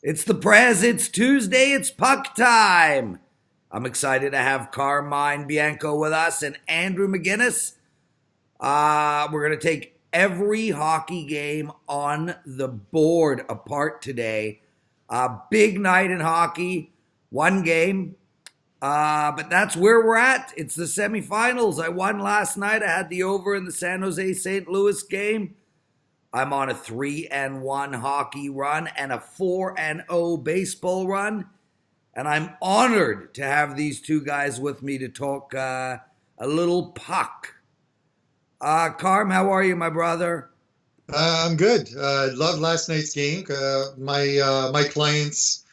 It's the Prez. It's Tuesday. It's puck time. I'm excited to have Carmine Bianco with us and Andrew McInnis. We're going to take every hockey game on the board apart today. Big night in hockey. One game. But that's where we're at. It's the semifinals. I won last night. I had the over in the San Jose St. Louis game. I'm on a 3-1 hockey run and a 4-0 baseball run. And I'm honored to have these two guys with me to talk a little puck. Carm, how are you, my brother? I'm good. Loved last night's game. My clients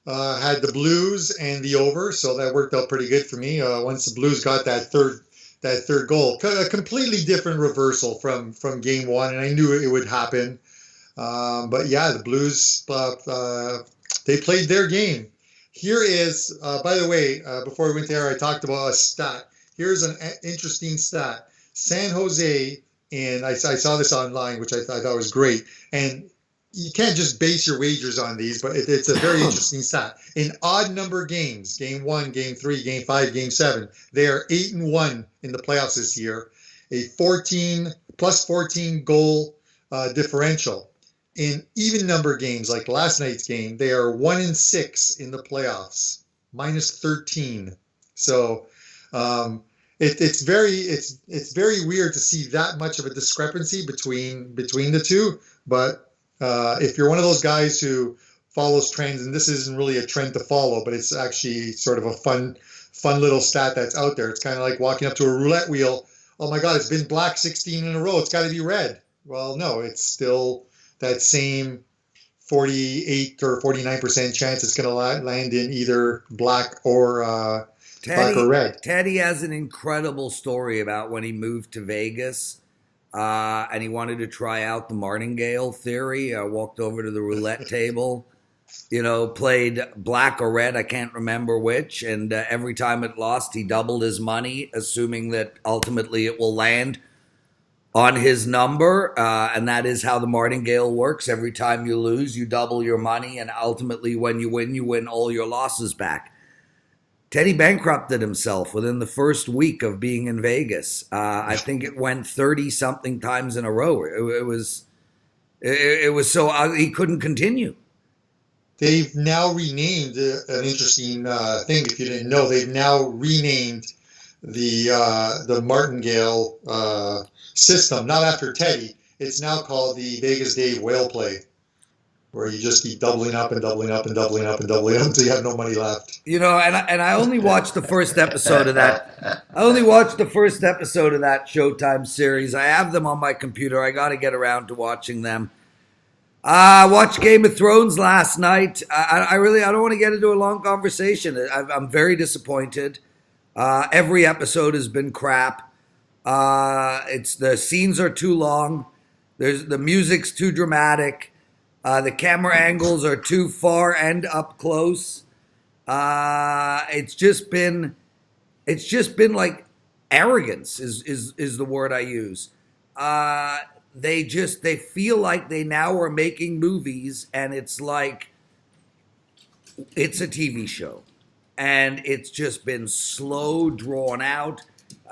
had the Blues and the over, so that worked out pretty good for me. Once the Blues got that third goal, a completely different reversal from game one, and I knew it would happen. But yeah, the Blues they played their game. Here is, by the way, before we went there, I talked about a stat. Here's an interesting stat. San Jose, and I saw this online, which I thought was great. And you can't just base your wagers on these, but it's a very interesting stat. In odd number games, game 1, game 3, game 5, game 7, they are 8-1 in the playoffs this year, a 14 goal differential. In even number games, like last night's game, they are 1-6 in the playoffs, minus 13. So it's very weird to see that much of a discrepancy between the two. But if you're one of those guys who follows trends, and this isn't really a trend to follow, but it's actually sort of a fun little stat that's out there. It's kind of like walking up to a roulette wheel. Oh my God, it's been black 16 in a row. It's got to be red. Well, no, it's still that same 48 or 49% chance it's going to land in either black or red. Teddy has an incredible story about when he moved to Vegas and he wanted to try out the martingale theory. I walked over to the roulette table, played black or red, I can't remember which, and every time it lost, he doubled his money, assuming that ultimately it will land on his number, and that is how the martingale works. Every time you lose, you double your money, and ultimately when you win all your losses back. Teddy bankrupted himself within the first week of being in Vegas. I think it went 30-something times in a row. It was so he couldn't continue. They've now renamed an interesting thing. If you didn't know, they've now renamed the martingale system, not after Teddy. It's now called the Vegas Dave whale play, where you just keep doubling up and doubling up and doubling up and doubling up until you have no money left. And I only watched the first episode of that. I only watched the first episode of that Showtime series. I have them on my computer. I got to get around to watching them. I watched Game of Thrones last night. I don't want to get into a long conversation. I'm very disappointed. Every episode has been crap. The scenes are too long. The music's too dramatic. The camera angles are too far and up close. It's just been like arrogance is the word I use. They feel like they now are making movies, and it's like it's a TV show, and it's just been slow, drawn out.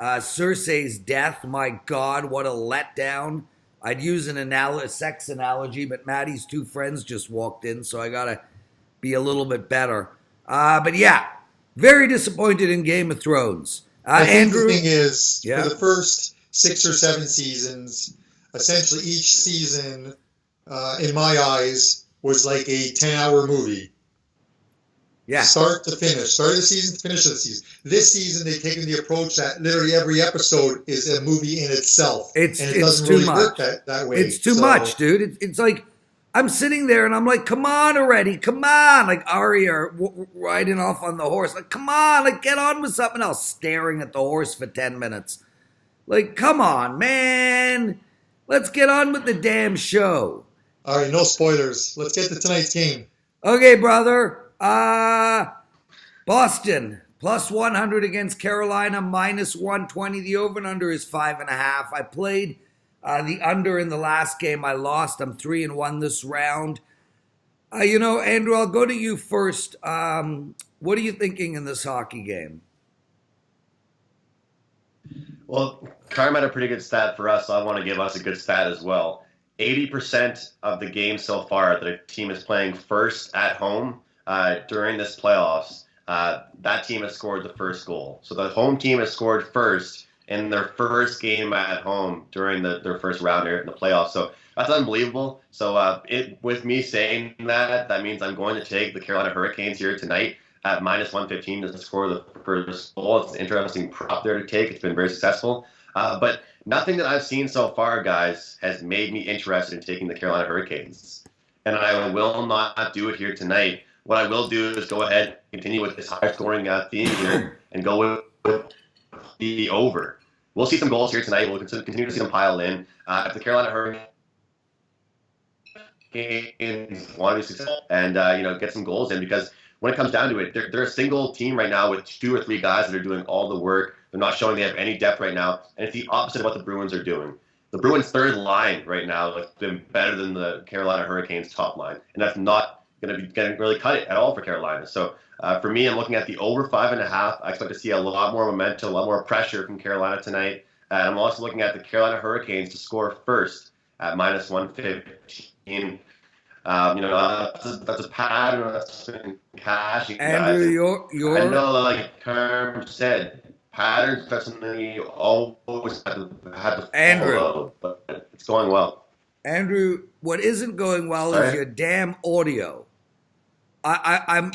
Cersei's death, my God, what a letdown. I'd use a sex analogy, but Maddie's two friends just walked in, so I got to be a little bit better. But yeah, very disappointed in Game of Thrones. Andrew, the thing is, for the first 6 or 7 seasons, essentially each season, in my eyes, was like a 10-hour movie. Yeah. Start to finish. Start of the season to finish of the season. This season, they've taken the approach that literally every episode is a movie in itself. It's doesn't too really much. Work that way. It's too much, dude. It's like I'm sitting there and I'm like, come on already. Come on. Like Arya riding off on the horse. Like, come on. Like, get on with something else. Staring at the horse for 10 minutes. Like, come on, man. Let's get on with the damn show. All right, no spoilers. Let's get to tonight's game. Okay, brother. Boston, plus 100 against Carolina, minus 120. The over and under is 5.5. I played the under in the last game. I lost. I'm 3-1 this round. Andrew, I'll go to you first. What are you thinking in this hockey game? Well, Carmine had a pretty good stat for us, so I want to give us a good stat as well. 80% of the games so far that a team is playing first at home during this playoffs, that team has scored the first goal. So the home team has scored first in their first game at home during their first round here in the playoffs. So that's unbelievable. So with me saying that means I'm going to take the Carolina Hurricanes here tonight at minus 115 to score the first goal. It's an interesting prop there to take. It's been very successful. But nothing that I've seen so far, guys, has made me interested in taking the Carolina Hurricanes. And I will not do it here tonight. What I will do is go ahead and continue with this high-scoring theme here and go with the over. We'll see some goals here tonight. We'll continue to see them pile in. If the Carolina Hurricanes want to be successful and get some goals in, because when it comes down to it, they're a single team right now with 2 or 3 guys that are doing all the work. They're not showing they have any depth right now, and it's the opposite of what the Bruins are doing. The Bruins' third line right now has been better than the Carolina Hurricanes' top line, and that's not going to be getting really cut it at all for Carolina. So for me, I'm looking at the over 5.5. I expect to see a lot more momentum, a lot more pressure from Carolina tonight. And I'm also looking at the Carolina Hurricanes to score first at minus 115. That's a pattern that's been cashing. Andrew, guys. I know, like Kerm said, patterns definitely always have to follow, but it's going well. Andrew, what isn't going well is your damn audio. I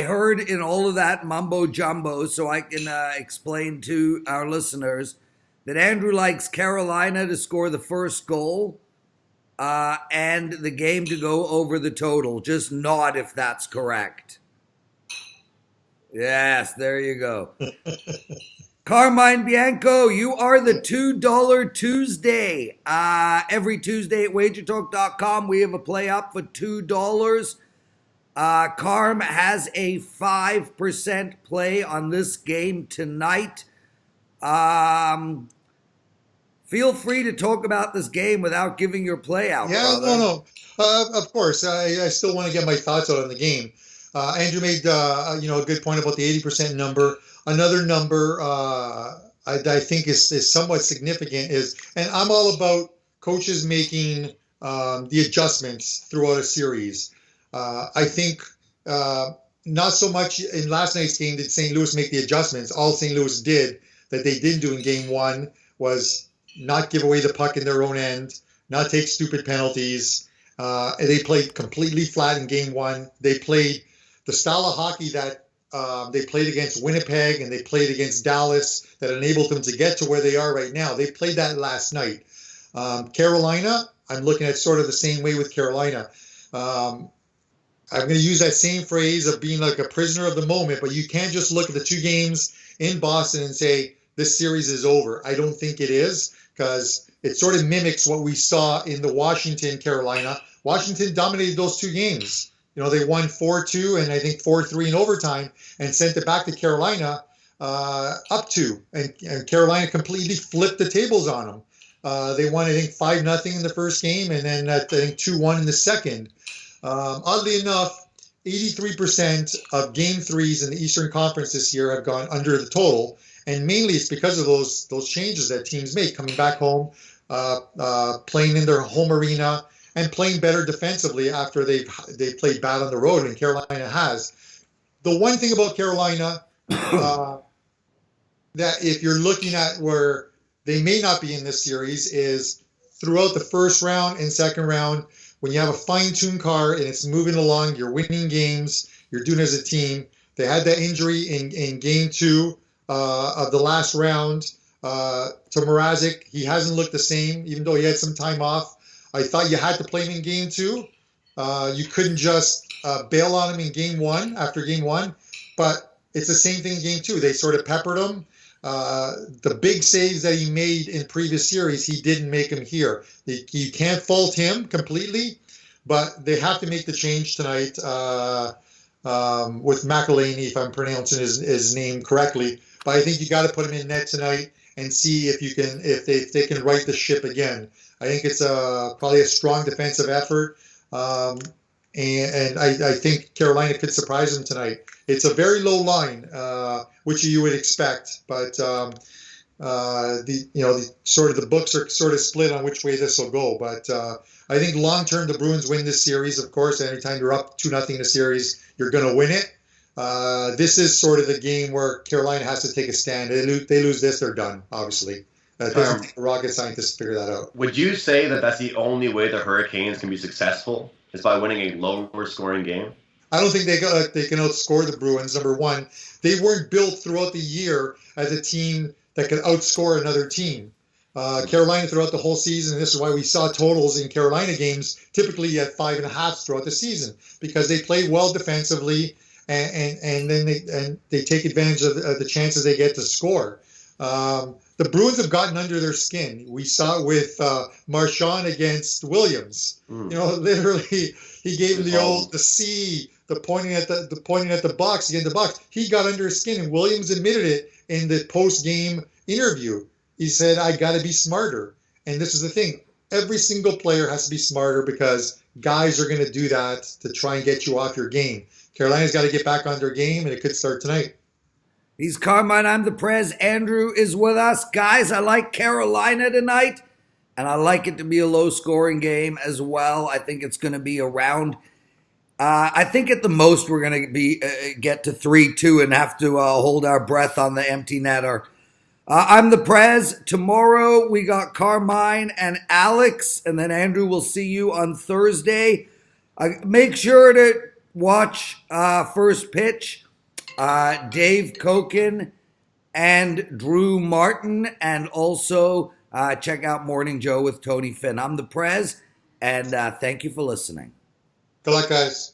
heard in all of that mumbo jumbo, so I can explain to our listeners that Andrew likes Carolina to score the first goal. And the game to go over the total. Just nod if that's correct. Yes, there you go. Carmine Bianco, you are the $2 Tuesday. Every Tuesday at WagerTalk.com, we have a play up for $2. Carm has a 5% play on this game tonight. Feel free to talk about this game without giving your play out. Yeah, brother. no. Of course, I still want to get my thoughts out on the game. Andrew made a good point about the 80% number. Another number I think is somewhat significant is, and I'm all about coaches making the adjustments throughout a series. I think not so much in last night's game did St. Louis make the adjustments. All St. Louis did that they didn't do in game 1 was not give away the puck in their own end, not take stupid penalties. They played completely flat in game 1. They played the style of hockey that they played against Winnipeg and they played against Dallas that enabled them to get to where they are right now. They played that last night. Carolina, I'm looking at sort of the same way with Carolina. I'm going to use that same phrase of being like a prisoner of the moment, but you can't just look at the 2 games in Boston and say, this series is over. I don't think it is, because it sort of mimics what we saw in the Washington-Carolina. Washington dominated those 2 games. They won 4-2 and I think 4-3 in overtime and sent it back to Carolina up 2. And Carolina completely flipped the tables on them. They won, I think, 5-0 in the first game and then I think 2-1 in the second. Oddly enough, 83% of game 3s in the Eastern Conference this year have gone under the total. And mainly it's because of those changes that teams make, coming back home, playing in their home arena, and playing better defensively after they've played bad on the road, and Carolina has. The one thing about Carolina that if you're looking at where they may not be in this series is throughout the first round and second round, when you have a fine-tuned car and it's moving along, you're winning games, you're doing it as a team. They had that injury in game 2. Of the last round to Mrazek. He hasn't looked the same, even though he had some time off. I thought you had to play him in game 2. You couldn't just bail on him in game 1 after game 1. But it's the same thing in game 2. They sort of peppered him. The big saves that he made in previous series, he didn't make them here. You can't fault him completely, but they have to make the change tonight with McElhaney, if I'm pronouncing his name correctly. But I think you got to put him in net tonight and see if they can right the ship again. I think it's probably a strong defensive effort, and I think Carolina could surprise them tonight. It's a very low line, which you would expect, but the books are sort of split on which way this will go. But I think long term the Bruins win this series. Of course, anytime you're up 2-0 in a series, you're going to win it. This is sort of the game where Carolina has to take a stand. They lose this, they're done. Obviously, it doesn't take a rocket scientist to figure that out. Would you say that that's the only way the Hurricanes can be successful is by winning a lower scoring game? I don't think they can outscore the Bruins. Number one, they weren't built throughout the year as a team that could outscore another team. Carolina throughout the whole season, and this is why we saw totals in Carolina games typically at 5.5 throughout the season, because they play well defensively and then they take advantage of the chances they get to score. The Bruins have gotten under their skin. We saw it with Marchand against Williams. Literally, he gave him the C, the pointing at the box against the box. He got under his skin, and Williams admitted it in the post-game interview. He said, "I got to be smarter." And this is the thing: every single player has to be smarter because guys are going to do that to try and get you off your game. Carolina's got to get back on their game, and it could start tonight. He's Carmine. I'm the Prez. Andrew is with us. Guys, I like Carolina tonight, and I like it to be a low-scoring game as well. I think it's going to be around. I think at the most we're going to get to 3-2 and have to hold our breath on the empty netter. I'm the Prez. Tomorrow we got Carmine and Alex, and then Andrew will see you on Thursday. Make sure to watch First Pitch. Dave Koken and Drew Martin, and also check out Morning Joe with Tony Finn. I'm the Prez, and thank you for listening. Good luck, guys.